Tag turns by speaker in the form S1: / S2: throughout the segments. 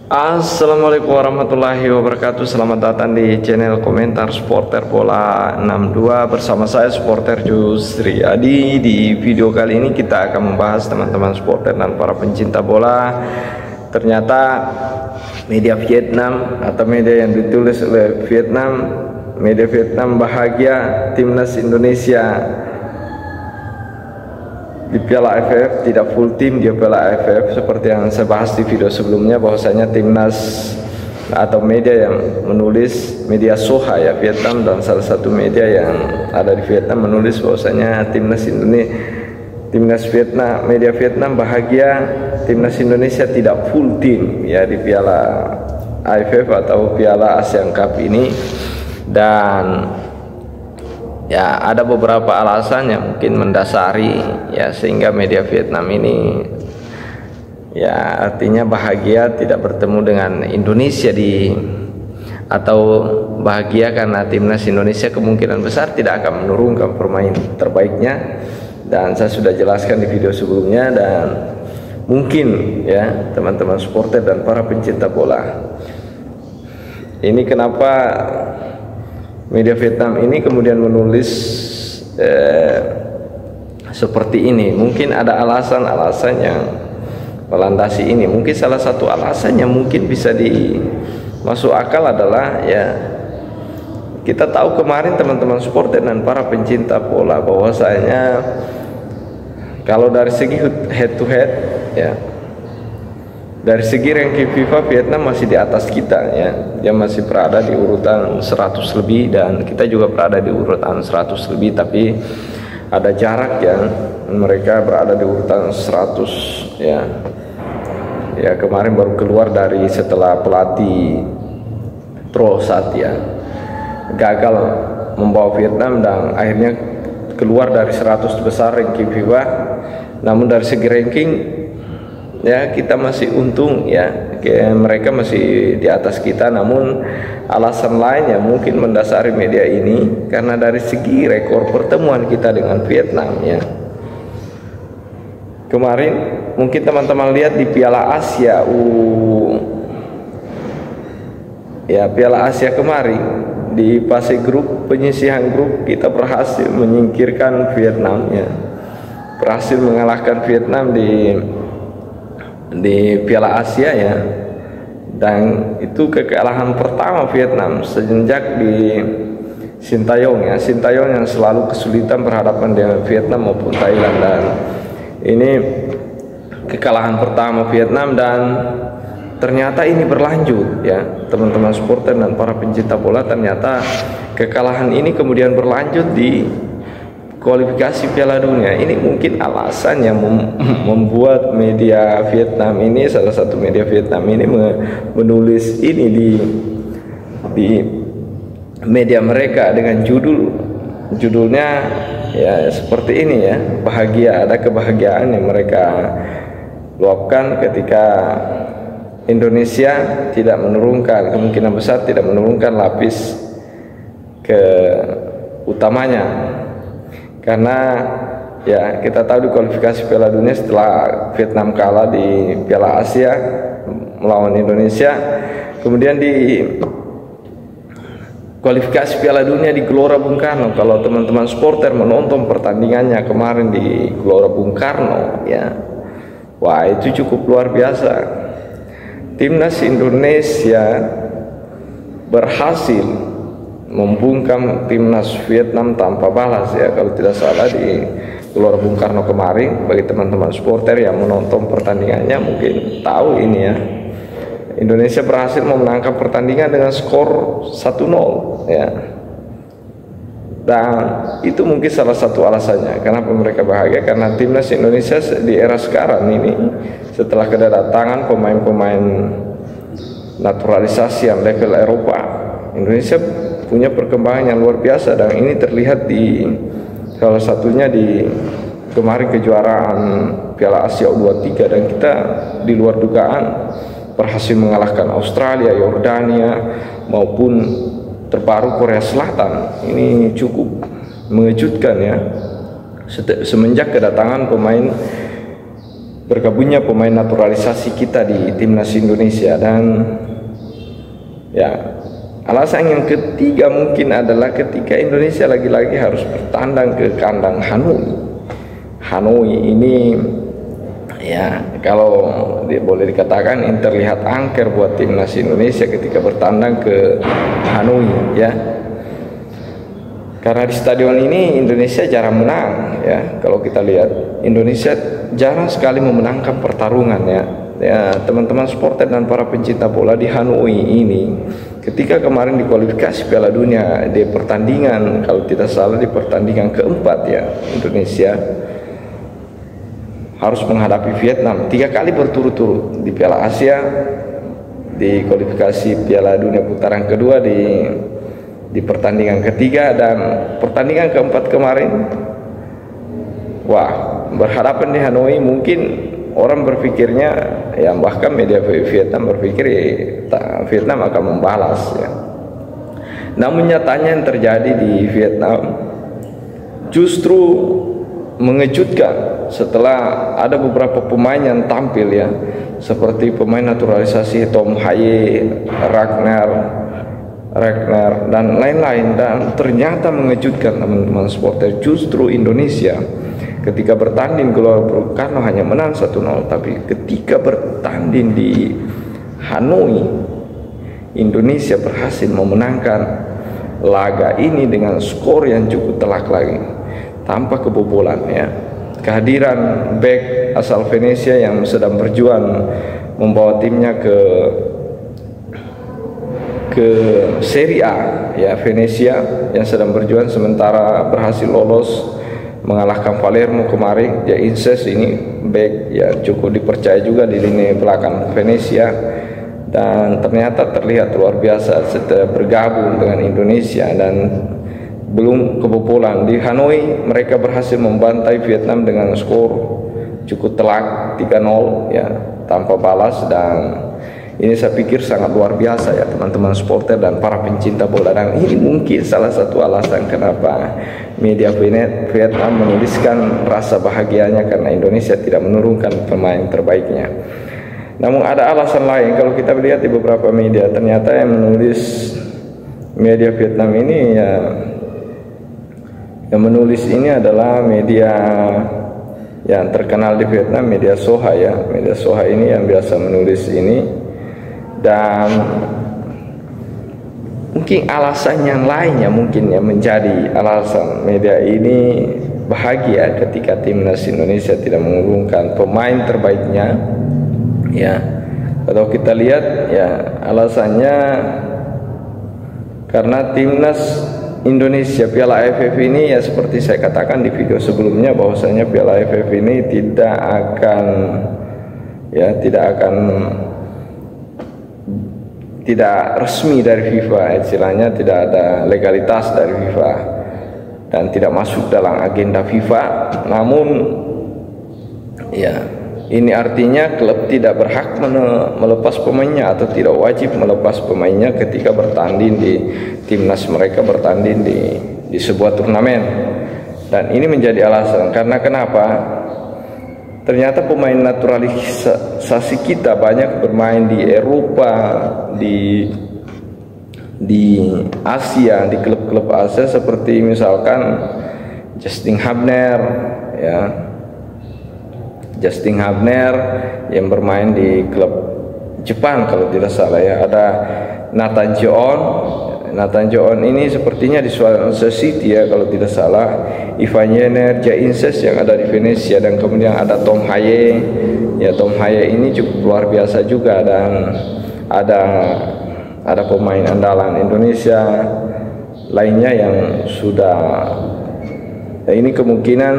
S1: Assalamualaikum warahmatullahi wabarakatuh. Selamat datang di channel komentar Supporter Bola 62 bersama saya Supporter Jusri Adi. Di video kali ini kita akan membahas teman-teman supporter dan para pencinta bola. Ternyata media Vietnam atau media yang ditulis oleh Vietnam, media Vietnam bahagia timnas Indonesia di Piala AFF, tidak full tim di Piala AFF seperti yang saya bahas di video sebelumnya, bahwasanya timnas atau media yang menulis, media Soha ya Vietnam, dan salah satu media yang ada di Vietnam menulis bahwasanya timnas Indonesia, timnas Vietnam, media Vietnam bahagia timnas Indonesia tidak full tim ya di Piala AFF atau Piala Asian Cup ini. Dan ya ada beberapa alasan yang mungkin mendasari ya sehingga media Vietnam ini ya artinya bahagia tidak bertemu dengan Indonesia atau bahagia karena timnas Indonesia kemungkinan besar tidak akan menurunkan pemain terbaiknya, dan saya sudah jelaskan di video sebelumnya. Dan mungkin ya teman-teman supporter dan para pencinta bola, ini kenapa media Vietnam ini kemudian menulis seperti ini. Mungkin ada alasan-alasan yang melandasi ini. Mungkin salah satu alasan yang mungkin bisa masuk akal adalah ya kita tahu kemarin teman-teman supporter dan para pencinta bola bahwasanya kalau dari segi head to head ya, dari segi ranking FIFA Vietnam masih di atas kita ya. Dia masih berada di urutan 100 lebih dan kita juga berada di urutan 100 lebih, tapi ada jarak yang mereka berada di urutan 100 ya. Ya kemarin baru keluar dari setelah pelatih Trossard ya gagal membawa Vietnam dan akhirnya keluar dari 100 besar ranking FIFA. Namun dari segi ranking ya kita masih untung ya, mereka masih di atas kita. Namun alasan lain yang mungkin mendasari media ini karena dari segi rekor pertemuan kita dengan Vietnam ya. Kemarin mungkin teman-teman lihat di Piala Asia Piala Asia kemarin di fase grup, penyisihan grup, kita berhasil menyingkirkan Vietnam ya, berhasil mengalahkan Vietnam di Piala Asia ya. Dan itu kekalahan pertama Vietnam sejak di Sintayong ya, Sintayong yang selalu kesulitan berhadapan dengan Vietnam maupun Thailand. Dan ini kekalahan pertama Vietnam, dan ternyata ini berlanjut ya teman-teman supporter dan para pencinta bola. Ternyata kekalahan ini kemudian berlanjut di kualifikasi Piala Dunia. Ini mungkin alasan yang membuat media Vietnam ini, salah satu media Vietnam ini menulis ini di media mereka dengan judulnya ya seperti ini ya, bahagia, ada kebahagiaan yang mereka luapkan ketika Indonesia tidak menurunkan, kemungkinan besar tidak menurunkan lapis ke utamanya. Karena ya kita tahu di kualifikasi Piala Dunia setelah Vietnam kalah di Piala Asia melawan Indonesia, kemudian di kualifikasi Piala Dunia di Gelora Bung Karno, kalau teman-teman supporter menonton pertandingannya kemarin di Gelora Bung Karno ya, wah itu cukup luar biasa. Timnas Indonesia berhasil membungkam timnas Vietnam tanpa balas ya, kalau tidak salah di Gelora Bung Karno kemarin. Bagi teman-teman supporter yang menonton pertandingannya mungkin tahu ini ya, Indonesia berhasil memenangkan pertandingan dengan skor 1-0 ya. Dan itu mungkin salah satu alasannya kenapa mereka bahagia, karena timnas Indonesia di era sekarang ini setelah kedatangan pemain-pemain naturalisasi yang level Eropa, Indonesia punya perkembangan yang luar biasa. Dan ini terlihat di salah satunya di kemarin kejuaraan Piala Asia U23, dan kita di luar dugaan berhasil mengalahkan Australia, Yordania maupun terbaru Korea Selatan. Ini cukup mengejutkan ya, semenjak kedatangan pemain bergabungnya pemain naturalisasi kita di timnas Indonesia. Dan ya, alasan yang ketiga mungkin adalah ketika Indonesia lagi-lagi harus bertandang ke kandang Hanoi ini, ya kalau boleh dikatakan ini terlihat angker buat timnas Indonesia ketika bertandang ke Hanoi ya. Karena di stadion ini Indonesia jarang menang ya. Kalau kita lihat Indonesia jarang sekali memenangkan pertarungan ya. Ya, teman-teman supporter dan para pencinta bola di Hanoi ini, ketika kemarin di kualifikasi Piala Dunia di pertandingan, kalau tidak salah di pertandingan keempat ya, Indonesia harus menghadapi Vietnam 3 kali berturut-turut di Piala Asia, di kualifikasi Piala Dunia putaran kedua, di pertandingan ketiga, dan pertandingan keempat kemarin. Wah, berhadapan di Hanoi, mungkin orang berpikirnya ya, bahkan media Vietnam berpikir Vietnam akan membalas ya. Namun nyatanya yang terjadi di Vietnam justru mengejutkan setelah ada beberapa pemain yang tampil ya, seperti pemain naturalisasi Tom Haye, Ragnar dan lain-lain, dan ternyata mengejutkan teman-teman supporter. Justru Indonesia ketika bertanding Gelora Bung Karno hanya menang 1-0, tapi ketika bertanding di Hanoi, Indonesia berhasil memenangkan laga ini dengan skor yang cukup telak lagi, tanpa kebobolan ya. Kehadiran bek asal Venesia yang sedang berjuang membawa timnya ke Serie A ya, Venesia yang sedang berjuang sementara berhasil lolos mengalahkan Palermo kemarin ya. Inces ini bek ya cukup dipercaya juga di lini belakang Venesia, dan ternyata terlihat luar biasa setelah bergabung dengan Indonesia dan belum kebobolan. Di Hanoi mereka berhasil membantai Vietnam dengan skor cukup telak 3-0 ya, tanpa balas, dan ini saya pikir sangat luar biasa ya teman-teman supporter dan para pencinta bola. Dan ini mungkin salah satu alasan kenapa media Vietnam menuliskan rasa bahagianya karena Indonesia tidak menurunkan pemain terbaiknya. Namun ada alasan lain. Kalau kita lihat di beberapa media, ternyata yang menulis media Vietnam ini ya, yang menulis ini adalah media yang terkenal di Vietnam, media Soha ya. Media Soha ini yang biasa menulis ini. Dan mungkin alasan yang lainnya mungkin yang menjadi alasan media ini bahagia ketika timnas Indonesia tidak mengurungkan pemain terbaiknya ya. Kalau kita lihat ya, alasannya karena timnas Indonesia Piala AFF ini ya, seperti saya katakan di video sebelumnya, bahwasanya Piala AFF ini tidak resmi dari FIFA, istilahnya tidak ada legalitas dari FIFA dan tidak masuk dalam agenda FIFA. Namun ya, ini artinya klub tidak berhak melepas pemainnya atau tidak wajib melepas pemainnya ketika bertanding di timnas mereka, bertanding di sebuah turnamen. Dan ini menjadi alasan karena kenapa? Ternyata pemain naturalisasi kita banyak bermain di Eropa, di Asia, di klub-klub Asia, seperti misalkan Justin Hubner ya. Justin Hubner yang bermain di klub Jepang kalau tidak salah ya. Ada Nathan John ini sepertinya di Swansea City ya kalau tidak salah. Ivan Jenner, Inces yang ada di Venesia, dan kemudian ada Tom Haye ya. Tom Haye ini cukup luar biasa juga, dan ada pemain andalan Indonesia lainnya yang sudah ini kemungkinan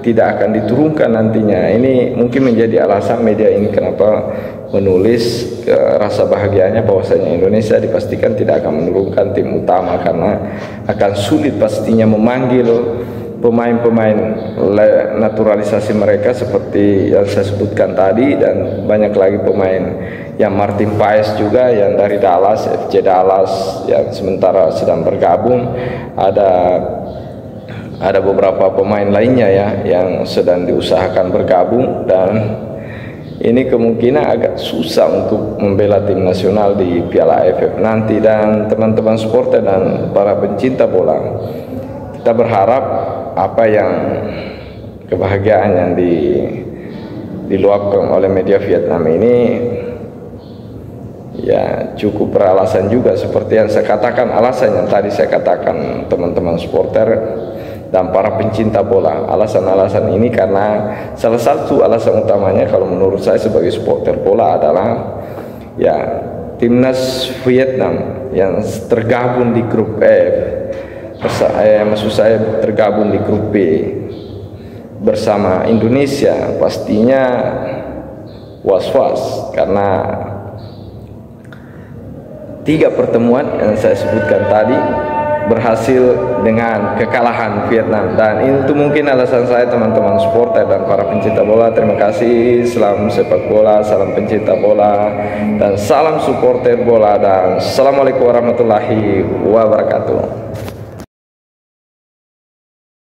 S1: tidak akan diturunkan nantinya. Ini mungkin menjadi alasan media ini kenapa menulis rasa bahagianya bahwasanya Indonesia dipastikan tidak akan menurunkan tim utama, karena akan sulit pastinya memanggil pemain-pemain naturalisasi mereka seperti yang saya sebutkan tadi, dan banyak lagi pemain yang Martin Paes juga yang dari Dallas, FC Dallas yang sementara sedang bergabung. Ada beberapa pemain lainnya ya yang sedang diusahakan bergabung, dan ini kemungkinan agak susah untuk membela tim nasional di Piala AFF nanti. Dan teman-teman supporter dan para pencinta bola, kita berharap apa yang kebahagiaan yang diluapkan oleh media Vietnam ini ya cukup beralasan juga, seperti yang saya katakan, alasan yang tadi saya katakan teman-teman supporter dan para pencinta bola. Alasan-alasan ini karena salah satu alasan utamanya kalau menurut saya sebagai supporter bola adalah ya timnas Vietnam yang tergabung di grup F, maksud saya tergabung di grup B bersama Indonesia, pastinya was-was karena 3 pertemuan yang saya sebutkan tadi berhasil dengan kekalahan Vietnam. Dan itu mungkin alasan saya teman-teman supporter dan para pencinta bola. Terima kasih, salam sepak bola, salam pencinta bola, dan salam supporter bola, dan assalamualaikum warahmatullahi wabarakatuh.